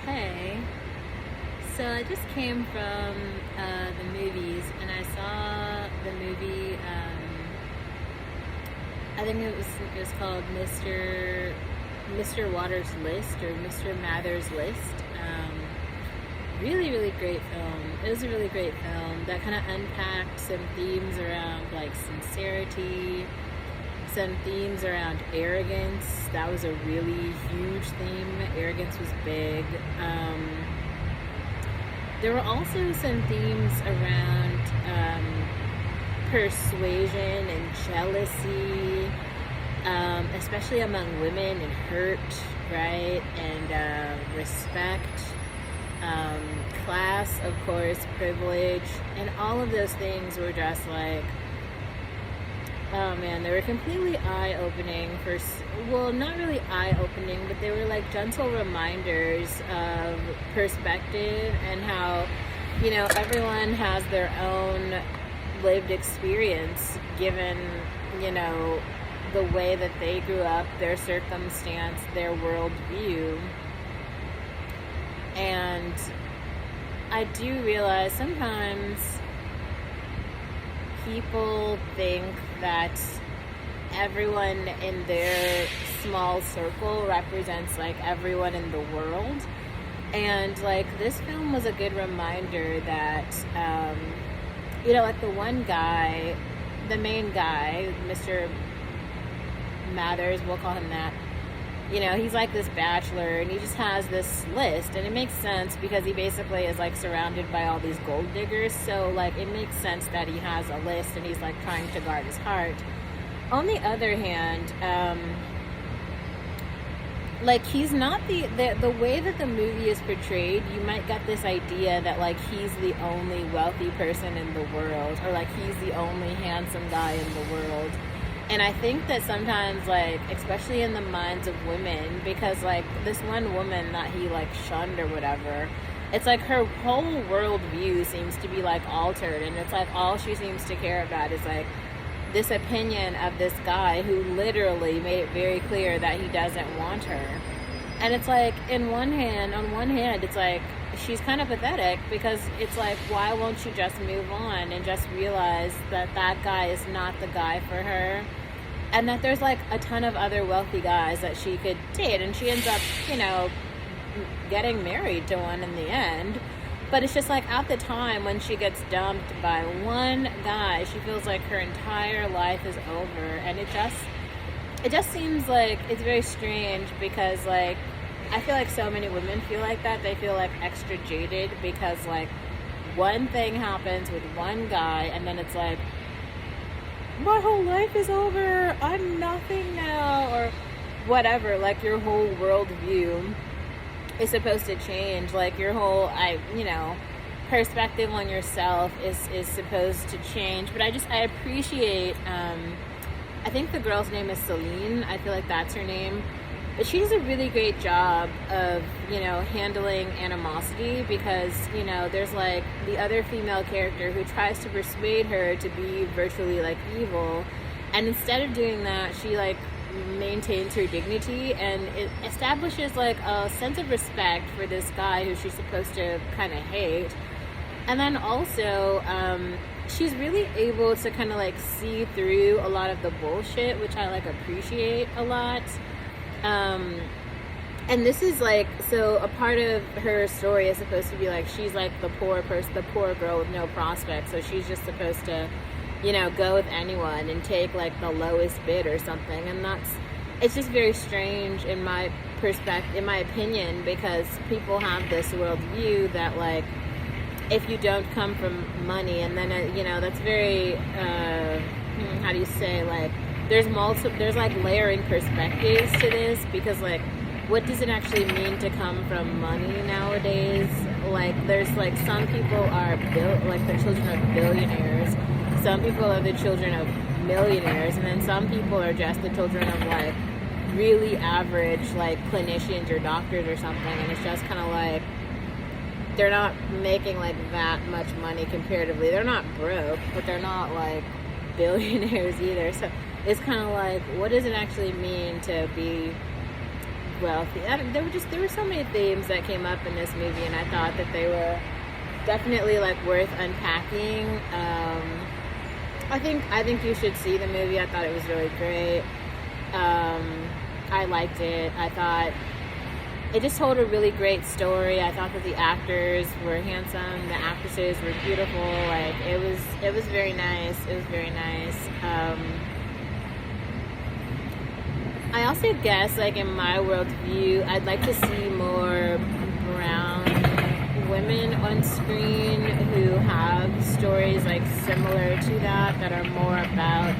Hey, so I just came from the movies and I saw the movie. I think it was called Mr. Waters' List or Mr. Mather's List. Really, really great film. It was a really great film that kind of unpacked some themes around like sincerity, some themes around arrogance. That was a really huge theme. Arrogance was big. There were also some themes around persuasion and jealousy, especially among women, and hurt, right? And respect, class, of course, privilege, and all of those things were just like, oh man, they were completely eye-opening well, not really eye-opening, but they were like gentle reminders of perspective and how, everyone has their own lived experience given, the way that they grew up, their circumstance, their worldview. And I do realize sometimes people think that everyone in their small circle represents like everyone in the world, and like this film was a good reminder that like the one guy, the main guy, Mr. Mathers, we'll call him that. He's like this bachelor and he just has this list, and it makes sense because he basically is like surrounded by all these gold diggers, so like it makes sense that he has a list and he's like trying to guard his heart. On the other hand, like he's not the way that the movie is portrayed, you might get this idea that like he's the only wealthy person in the world, or like he's the only handsome guy in the world. And I think that sometimes, like, especially in the minds of women, because, like, this one woman that he, like, shunned or whatever, it's like her whole worldview seems to be, like, altered. And it's like all she seems to care about is, like, this opinion of this guy who literally made it very clear that he doesn't want her. And it's like, on one hand, it's like, she's kind of pathetic because it's like, why won't you just move on and just realize that that guy is not the guy for her, and that there's like a ton of other wealthy guys that she could date, and she ends up, getting married to one in the end. But it's just like at the time when she gets dumped by one guy, she feels like her entire life is over, and it just seems like it's very strange because like I feel like so many women feel like that. They feel like extra jaded because like one thing happens with one guy and then it's like, my whole life is over, I'm nothing now, or whatever. Like your whole worldview is supposed to change. Like your whole perspective on yourself is supposed to change. But I appreciate I think the girl's name is Celine. I feel like that's her name. But she does a really great job of, handling animosity because, there's like the other female character who tries to persuade her to be virtually like evil. And instead of doing that, she like maintains her dignity, and it establishes like a sense of respect for this guy who she's supposed to kind of hate. And then also, she's really able to kind of like see through a lot of the bullshit, which I like appreciate a lot. And this is like, so a part of her story is supposed to be like, she's like the poor person, the poor girl with no prospects, so she's just supposed to, go with anyone and take like the lowest bid or something. And it's just very strange in my perspective, in my opinion, because people have this worldview that like, if you don't come from money, and then that's very how do you say, like there's like layering perspectives to this, because like what does it actually mean to come from money nowadays? Like there's like some people are like the children of billionaires, some people are the children of millionaires, and then some people are just the children of like really average like clinicians or doctors or something. And it's just kind of like they're not making like that much money comparatively. They're not broke, but they're not like billionaires either. So it's kind of like, what does it actually mean to be wealthy. There were so many themes that came up in this movie, and I thought that they were definitely like worth unpacking. I think you should see the movie. I thought it was really great. I liked it. I thought it just told a really great story. I thought that the actors were handsome, the actresses were beautiful. Like it was very nice. It was very nice. I also guess, like in my worldview, I'd like to see more brown women on screen who have stories like similar to that are more about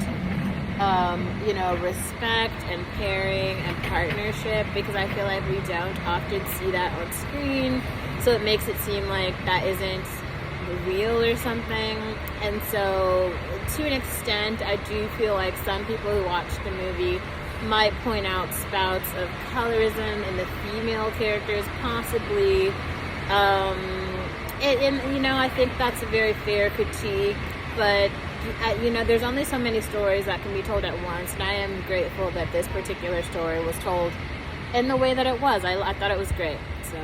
respect and caring and partnership, because I feel like we don't often see that on screen, so it makes it seem like that isn't real or something. And so to an extent, I do feel like some people who watch the movie might point out spouts of colorism in the female characters, possibly. I think that's a very fair critique, but there's only so many stories that can be told at once, and I am grateful that this particular story was told in the way that it was. I thought it was great. So.